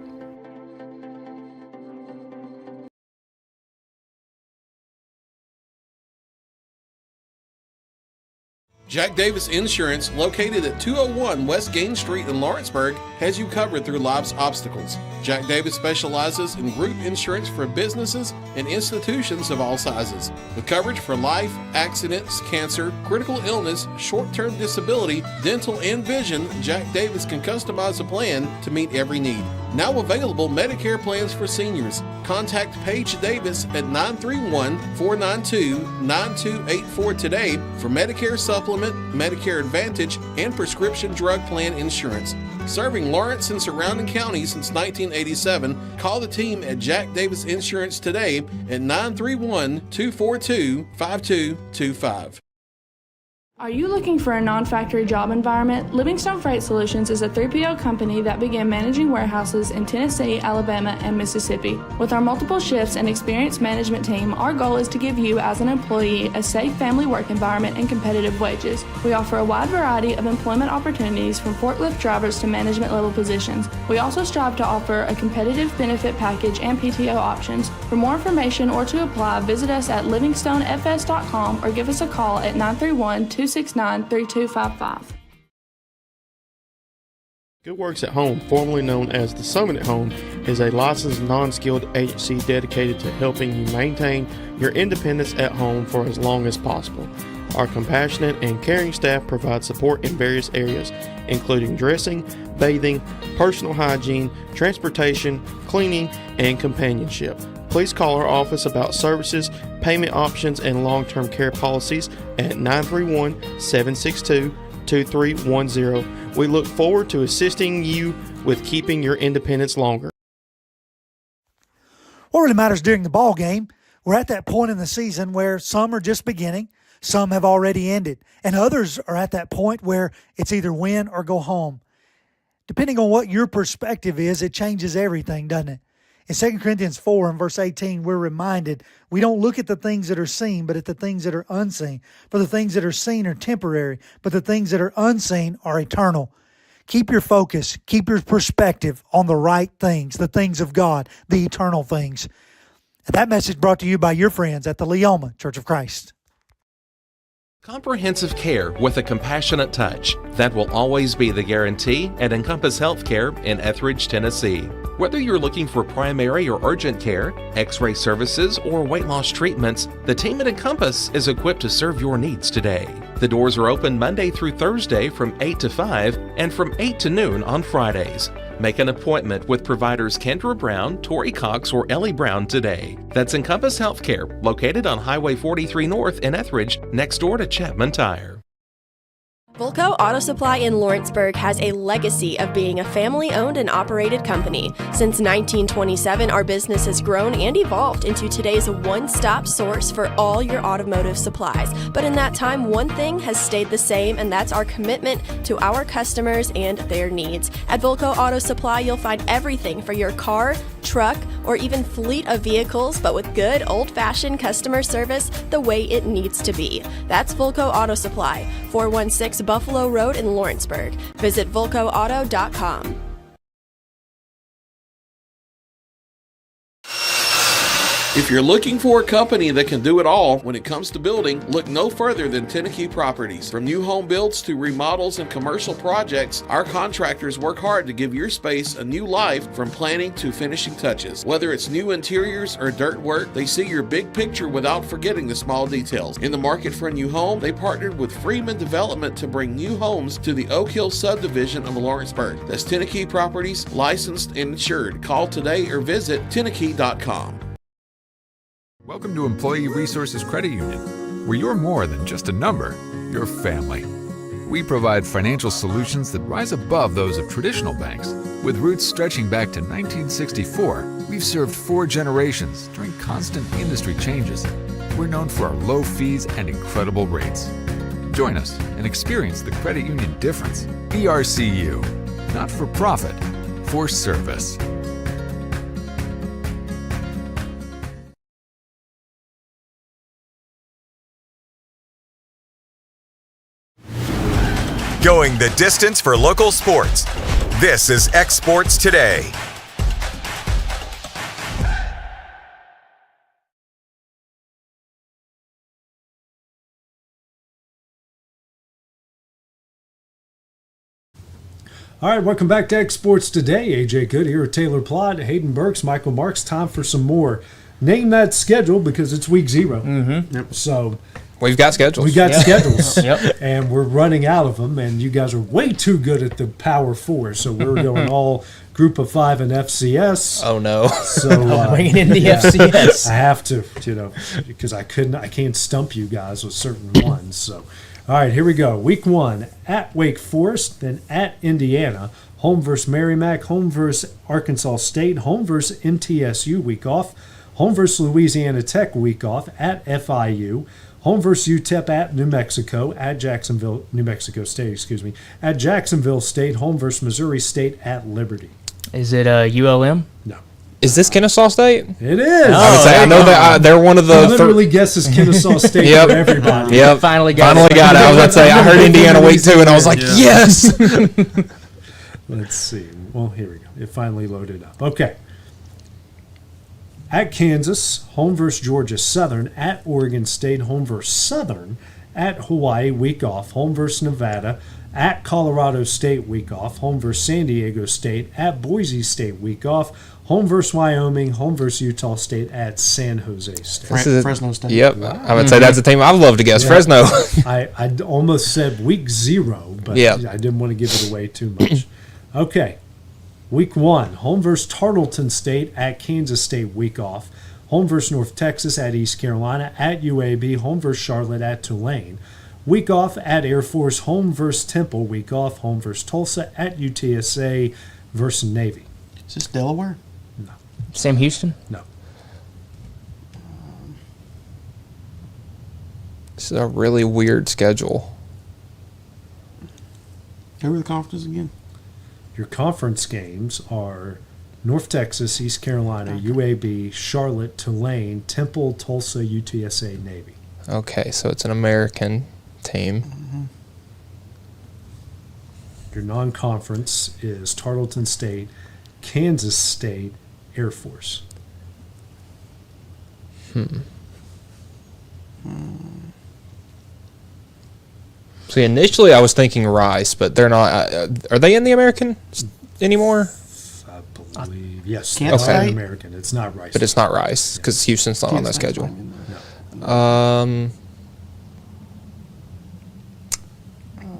Jack Davis Insurance, located at 201 West Gain Street in Lawrenceburg, has you covered through life's obstacles. Jack Davis specializes in group insurance for businesses and institutions of all sizes. With coverage for life, accidents, cancer, critical illness, short-term disability, dental, and vision, Jack Davis can customize a plan to meet every need. Now available Medicare plans for seniors. Contact Paige Davis at 931-492-9284 today for Medicare Supplement, Medicare Advantage, and prescription drug plan insurance. Serving Lawrence and surrounding counties since 1987, call the team at Jack Davis Insurance today at 931-242-5225. Are you looking for a non-factory job environment? Livingstone Freight Solutions is a 3PL company that began managing warehouses in Tennessee, Alabama, and Mississippi. With our multiple shifts and experienced management team, our goal is to give you, as an employee, a safe family work environment and competitive wages. We offer a wide variety of employment opportunities from forklift drivers to management level positions. We also strive to offer a competitive benefit package and PTO options. For more information or to apply, visit us at livingstonefs.com or give us a call at 931-269-3255. Good Works at Home, formerly known as the Summit at Home, is a licensed non-skilled agency dedicated to helping you maintain your independence at home for as long as possible. Our compassionate and caring staff provide support in various areas, including dressing, bathing, personal hygiene, transportation, cleaning, and companionship. Please call our office about services, payment options, and long-term care policies at 931-762-2310. We look forward to assisting you with keeping your independence longer. What really matters during the ball game, we're at that point in the season where some are just beginning, some have already ended, and others are at that point where it's either win or go home. Depending on what your perspective is, it changes everything, doesn't it? In 2 Corinthians 4 and verse 18, we're reminded we don't look at the things that are seen, but at the things that are unseen. For the things that are seen are temporary, but the things that are unseen are eternal. Keep your focus, keep your perspective on the right things, the things of God, the eternal things. And that message brought to you by your friends at the Leoma Church of Christ. Comprehensive care with a compassionate touch. That will always be the guarantee at Encompass Healthcare in Etheridge, Tennessee. Whether you're looking for primary or urgent care, x-ray services, or weight loss treatments, the team at Encompass is equipped to serve your needs today. The doors are open Monday through Thursday from 8 to 5 and from 8 to noon on Fridays. Make an appointment with providers Kendra Brown, Tori Cox, or Ellie Brown today. That's Encompass Healthcare, located on Highway 43 North in Etheridge, next door to Chapman Tire. Volco Auto Supply in Lawrenceburg has a legacy of being a family-owned and operated company. Since 1927, our business has grown and evolved into today's one-stop source for all your automotive supplies. But in that time, one thing has stayed the same, and that's our commitment to our customers and their needs. At Volco Auto Supply, you'll find everything for your car, truck, or even fleet of vehicles, but with good old-fashioned customer service the way it needs to be. That's Volco Auto Supply, 416 Buffalo Road in Lawrenceburg. Visit VolcoAuto.com. If you're looking for a company that can do it all when it comes to building, look no further than Tennessee Properties. From new home builds to remodels and commercial projects, our contractors work hard to give your space a new life from planning to finishing touches. Whether it's new interiors or dirt work, they see your big picture without forgetting the small details. In the market for a new home, they partnered with Freeman Development to bring new homes to the Oak Hill subdivision of Lawrenceburg. That's Tennessee Properties, licensed and insured. Call today or visit Tennessee.com. Welcome to Employee Resources Credit Union, where you're more than just a number, you're family. We provide financial solutions that rise above those of traditional banks. With roots stretching back to 1964, we've served 4 generations during constant industry changes. We're known for our low fees and incredible rates. Join us and experience the credit union difference. ERCU, not for profit, for service. Going the distance for local sports. This is X Sports Today. All right, welcome back to X Sports Today. AJ Good here with Taylor Plott, Hayden Burks, Michael Marks. Time for some more Name That Schedule because it's week 0. Mm-hmm. Yep. So we've got schedules. We got schedules. And we're running out of them, and you guys are way too good at the Power 4. So we're going all Group of 5 and FCS. Oh, no. So bringing in the FCS. I have to, because I can't stump you guys with certain ones. So. All right, here we go. Week 1, at Wake Forest, then at Indiana, home versus Merrimack, home versus Arkansas State, home versus MTSU, week off, home versus Louisiana Tech, week off, at FIU, home versus UTEP at New Mexico, at New Mexico State, at Jacksonville State, home versus Missouri State, at Liberty. Is it ULM? No. Is this Kennesaw State? It is. I know that they're one of the. I literally guesses Kennesaw State for everybody. Yep. Finally got it. I was about to say, I heard Indiana week 2, and I was like, yes. Let's see. Well, here we go. It finally loaded up. Okay. At Kansas, home versus Georgia Southern. At Oregon State, home versus Southern. At Hawaii, week off. Home versus Nevada. At Colorado State, week off. Home versus San Diego State. At Boise State, week off. Home versus Wyoming, home versus Utah State, at San Jose State. Fresno State. Yep. Wow. I would say that's a team I'd love to guess. Yeah. Fresno. I almost said week 0, but I didn't want to give it away too much. Okay. Week 1, home versus Tarleton State, at Kansas State, week off. Home versus North Texas, at East Carolina, at UAB, home versus Charlotte, at Tulane. Week off at Air Force, home versus Temple, week off. Home versus Tulsa, at UTSA versus Navy. Is this Delaware? Sam Houston? No. This is a really weird schedule. Who are the conferences again? Your conference games are North Texas, East Carolina, UAB, Charlotte, Tulane, Temple, Tulsa, UTSA, Navy. Okay, so it's an American team. Mm-hmm. Your non-conference is Tarleton State, Kansas State, Air Force. See, initially I was thinking Rice, but they're not. Are they in the American anymore? I believe, yes. Kansas It's State? American. It's not Rice. But it's not Rice because Houston's not on that Kansas State's schedule. fine.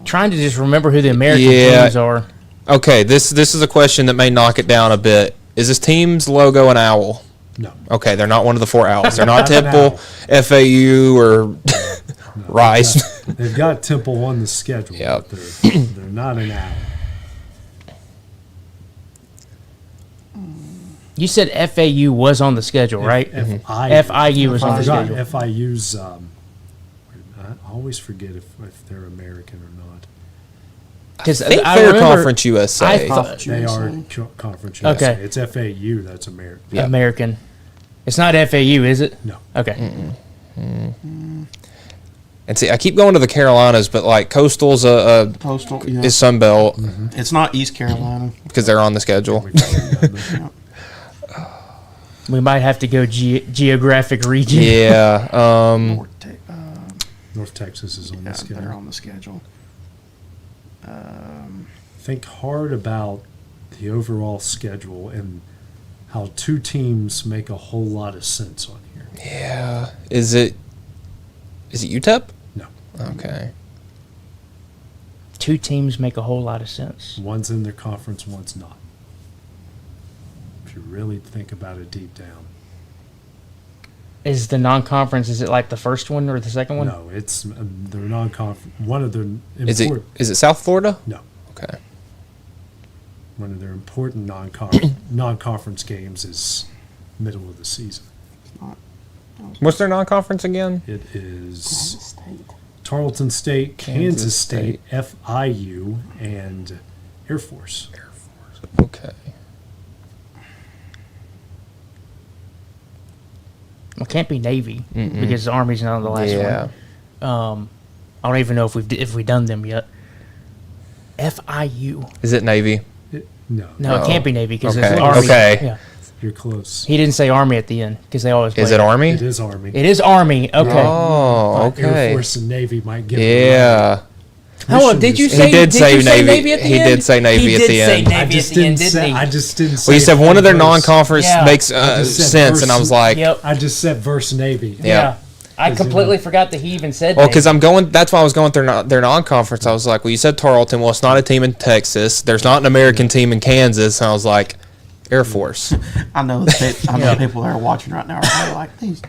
Trying to just remember who the American teams are. Okay, this is a question that may knock it down a bit. Is this team's logo an owl? No. Okay, they're not one of the 4 owls. They're not Temple, FAU, or Rice. They've got Temple on the schedule. Yep. But they're not an owl. You said FAU was on the schedule, right? FIU was on the schedule. FIU's. I always forget if they're American or not. Because I think they're Conference USA. They are Conference USA. Okay. It's FAU. That's American. Yeah. American. It's not FAU, is it? No. Okay. And see, I keep going to the Carolinas, but like Coastal's Coastal yeah. is Sunbelt. Mm-hmm. It's not East Carolina because they're on the schedule. We might have to go geographic region. Yeah. North Texas is on the schedule. They're on the schedule. Think hard about the overall schedule and how 2 teams make a whole lot of sense on here. Yeah. Is it UTEP? No. Okay. 2 teams make a whole lot of sense. One's in their conference, one's not. If you really think about it deep down. Is the non-conference, is it like the first one or the second one? No, it's their non-conference. One of their Is it South Florida? No. Okay. One of their important non-conference games is middle of the season. What's their non-conference again? It is Tarleton State, Kansas State, FIU, and Air Force. Okay. Well, it can't be Navy because the Army's not on the last one. I don't even know if we've done them yet. FIU. Is it Navy? No. No, it can't be Navy because Okay. it's Army. Okay. Yeah. You're close. He didn't say Army at the end because they always. Is play it Army? It is Army. It is Army. Okay. Oh, Air okay. Force and Navy might give Yeah. Oh, did you say? He did say you say Navy. at the He end? did say Navy He at did the say end. Navy I at just the end, didn't didn't say. he? I just didn't say. Well, you said one of their verse. non-conference Yeah. makes I just said sense, and I verse- was like, Yep. I just said verse Navy. Yeah. I 'Cause, you completely know- forgot that he even said. well, Navy. because I'm going. That's why I was going through their non-conference. I was like, well, you said Tarleton. Well, it's not a team in Texas. There's not an American team in Kansas. And I was like, Air Force. I know people that are watching right now are probably like, these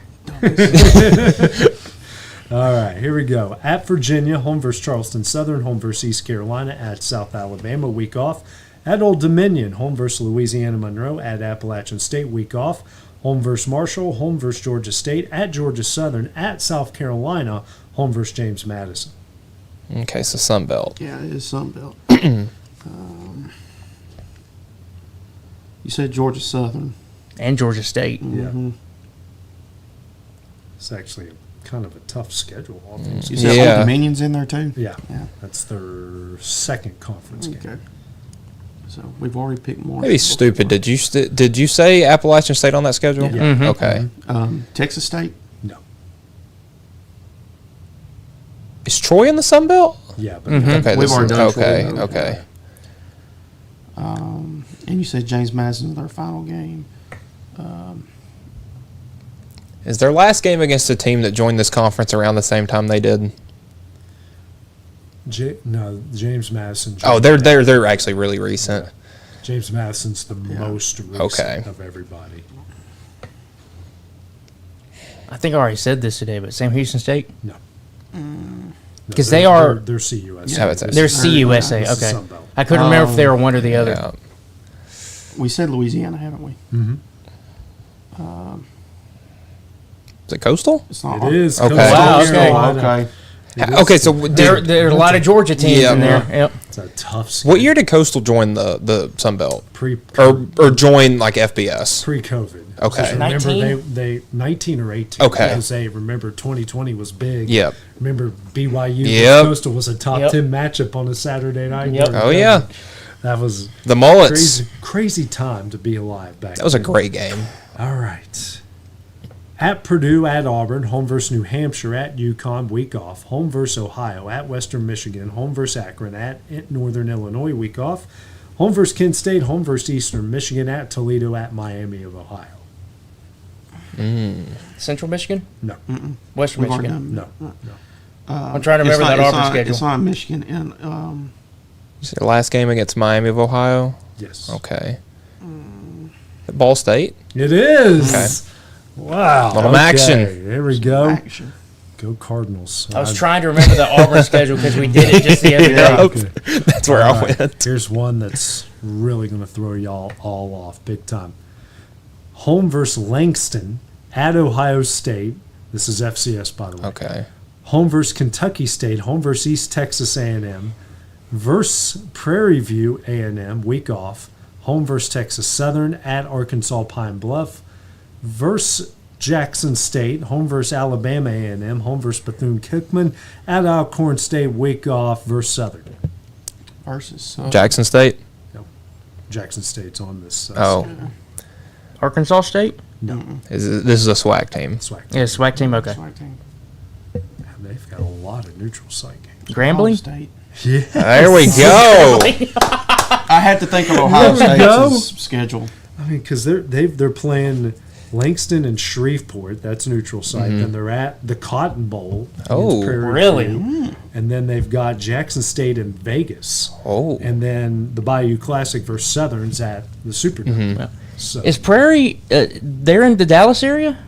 All right, here we go. At Virginia, home versus Charleston Southern, home versus East Carolina. At South Alabama, week off. At Old Dominion, home versus Louisiana Monroe. At Appalachian State, week off. Home versus Marshall, home versus Georgia State. At Georgia Southern. At South Carolina, home versus James Madison. Okay, so Sun Belt. Yeah, it is Sun Belt. You said Georgia Southern. And Georgia State. Mhm. It's actually kind of a tough schedule. All things You said Yeah. Old Dominion's in there too? Yeah. Yeah. That's their second conference game. Okay. So we've already picked more. Maybe stupid. Did you say Appalachian State on that schedule? Yeah. Mhm. Okay. Texas State? No. Is Troy in the Sun Belt? Yeah, but Okay. We've already done Troy, Okay. though. Okay. And you said James Madison's their final game. Is their last game against a team that joined this conference around the same time they did? No, James Madison. Oh, they're actually really recent. James Madison's the most recent Okay. of everybody. I think I already said this today, but Sam Houston State. No. Because they are. They're CUSA. Yeah, it's- They're CUSA. This is Okay. Sun Belt. I couldn't remember if they were one or the other. Yeah. We said Louisiana, haven't we? Mm-hmm. Is it Coastal? It's not. It is. Okay. Coastal Wow, okay. Carolina. Okay. It is. Okay, so There are a lot of Georgia teams Yeah. in there. Yep. It's a tough. what year did Coastal join the Sun Belt? Pre Or join like FBS? pre-COVID. Okay. Because remember 19? they 19 or 18. Okay. Because they remember 2020 was big. Yep. Remember BYU Yep. Coastal was a top Yep. 10 matchup on a Saturday night. Yep. during Oh, COVID. yeah. That was The Mullets. crazy time to be alive back. That was a then. great game. All right. At Purdue, at Auburn, home versus New Hampshire, at UConn, week off. Home versus Ohio, at Western Michigan, home versus Akron, at Northern Illinois, week off. Home versus Kent State, home versus Eastern Michigan, at Toledo, at Miami of Ohio. Central Michigan? No, Western We've already Michigan? done- no. I'm trying to remember that Auburn schedule. It's not Michigan. And, Is it their last game against Miami of Ohio? Yes. Okay. Ball State? It is. Okay. Wow. Little action. There we go. action. Go Cardinals. I was trying to remember the Auburn schedule because we did it just the other day. Okay. That's where All I right. went. Here's one that's really going to throw y'all all off big time. Home versus Langston at Ohio State. This is FCS, by the way. Okay. Home versus Kentucky State. Home versus East Texas A&M. Versus Prairie View A&M, week off. Home versus Texas Southern at Arkansas Pine Bluff. Versus Jackson State. Home versus Alabama A&M. Home versus Bethune-Cookman at Alcorn State, week off. Versus Southern. Versus Jackson State? Jackson State's on this. Oh. schedule. Arkansas State? No. This is a SWAC team. SWAC. Yeah, SWAC team. Okay. They've got a lot of neutral site games. Grambling? State. Yeah. There we go. I had to think of Ohio There we go. State's schedule. I mean, because they're playing Langston and Shreveport. That's neutral site. Then they're at the Cotton Bowl. against Oh, Prairie really? View. And then they've got Jackson State in Vegas. Oh. And then the Bayou Classic versus Southern's at the Superdome. So Is Prairie? They're in the Dallas area.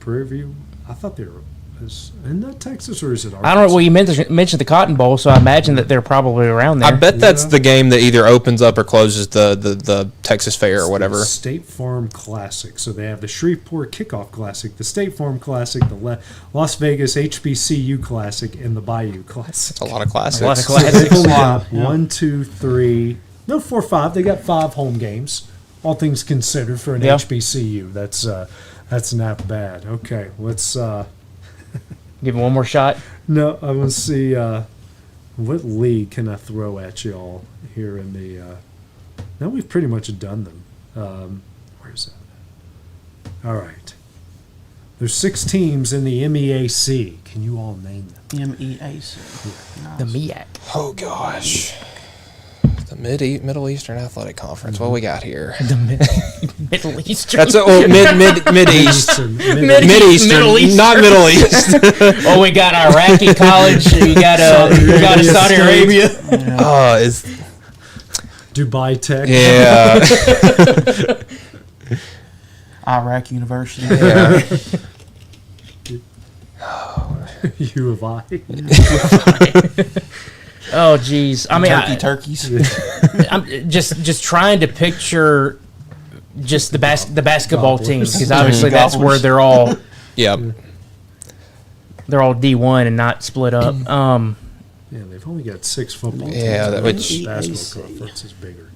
Prairie View. I thought they were. Isn't that Texas or is it Arkansas? I don't know. Well, you mentioned the Cotton Bowl, so I imagine that they're probably around there. I bet that's the game that either opens up or closes the Texas Fair or whatever. The State Farm Classic. So they have the Shreveport Kickoff Classic, the State Farm Classic, the Las Vegas HBCU Classic, and the Bayou Classic. That's a lot of classics. A lot of So they've classics. only got 1, 2, 3, no 4, 5. They got 5 home games. All things considered for an Yeah. HBCU, that's not bad. Okay, let's. Give him one more shot. No, I want to see. What league can I throw at y'all here in the? Now we've pretty much done them. Where's that? All right. There's 6 teams in the MEAC. Can you all name them? MEAC. Yeah. The MEAC. Oh gosh. The Middle Eastern Athletic Conference. What we got here? The Middle Eastern. That's mid Eastern. Middle Eastern. Not Middle East. Oh, we got Iraqi college. You got Saudi Arabia. Is Dubai Tech. Yeah. Iraq University. Yeah. U of I. Oh, geez. I mean, turkeys. I'm just trying to picture just the basketball teams, because obviously that's where they're all. Yep. They're all D1 and not split up. Yeah, they've only got 6 football teams. Yeah, which basketball conference is bigger.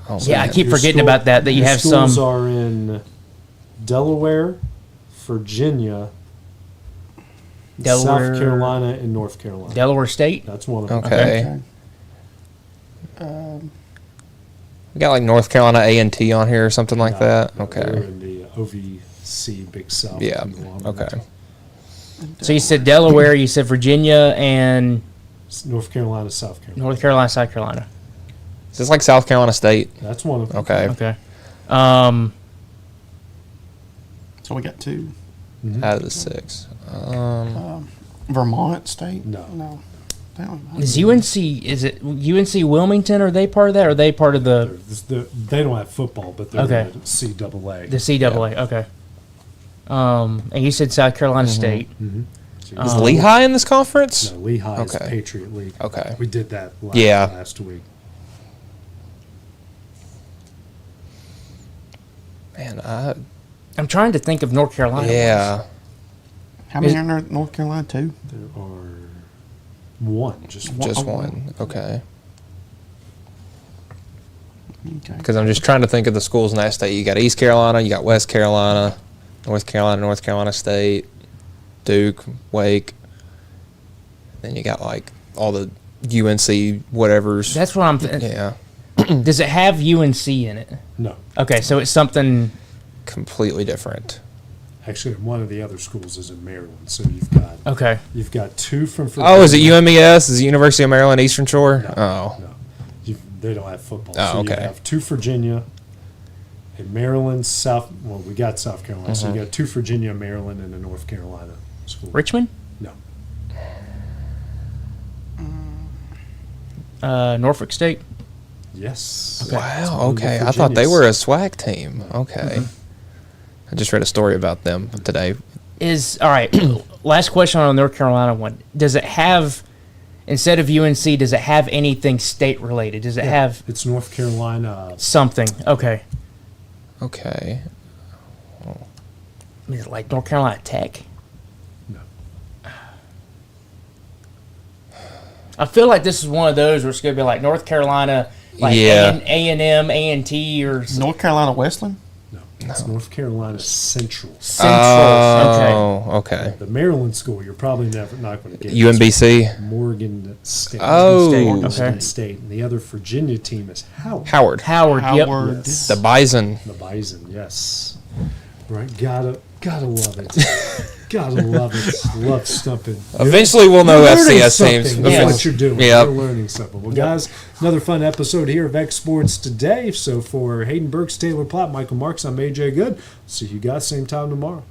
Oh, yeah, I keep forgetting about that you have some. Schools are in Delaware, Virginia, South Carolina, and North Carolina. Delaware State? That's one of them. Okay. We got like North Carolina A&T on here or something like that. Okay. They're in the OVC Big South. Yeah. Okay. So you said Delaware, you said Virginia, and North Carolina, South Carolina. North Carolina, South Carolina. Is this like South Carolina State? That's one of them. Okay. Okay. So we got 2. Out of the 6. Vermont State? No. Is UNC? Is it UNC Wilmington? Are they part of that? Or are they part of the? They don't have football, but they're Okay. in CAA. The CAA. Okay. And you said South Carolina State. Is Lehigh in this conference? No, Lehigh is Okay. Patriot League. Okay. We did that last week. Man, I'm trying to think of North Carolina. Yeah. How many are in North Carolina? 2? There are 1. Just one. Okay. Okay. Because I'm just trying to think of the schools in that state. You got East Carolina, you got West Carolina, North Carolina State, Duke, Wake. Then you got like all the UNC whatevers. That's what I'm thinking. Yeah. Does it have UNC in it? No. Okay, so it's something completely different. Actually, one of the other schools is in Maryland, so you've got 2 from Virginia. Oh, is it UMES? Is it University of Maryland Eastern Shore? No. They don't have football. Oh, so okay. You have 2 Virginia, and Maryland, we got South Carolina. So you got 2 Virginia, Maryland, and a North Carolina school. Richmond? No. Norfolk State? Yes. Okay. Wow, okay. I thought they were a SWAC team. Okay. I just read a story about them today. All right, last question on the North Carolina one. Does it have, instead of UNC, does it have anything state related? Does it have? It's North Carolina. Something. Okay. Okay. Is it like North Carolina Tech? No. I feel like this is one of those where it's going to be like North Carolina, like A&M, A&T, or North Carolina Wesleyan? No. It's North Carolina Central. Okay. The Maryland school, you're probably not going to get. UMBC? Morgan State. Oh. State. And the other Virginia team is Howard. Howard. Yep. Yes. The Bison. The Bison, yes. Right, gotta love it. Gotta love it. Love stumping. Eventually we'll know FCS teams. That's what you're doing. Yep. You're learning something. Well, guys, another fun episode here of X Sports Today. So for Hayden, Burks, Taylor Plott, Michael Marks, I'm AJ Good. See you guys same time tomorrow.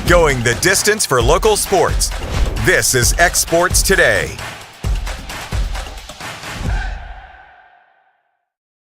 Going the distance for local sports. This is X Sports Today.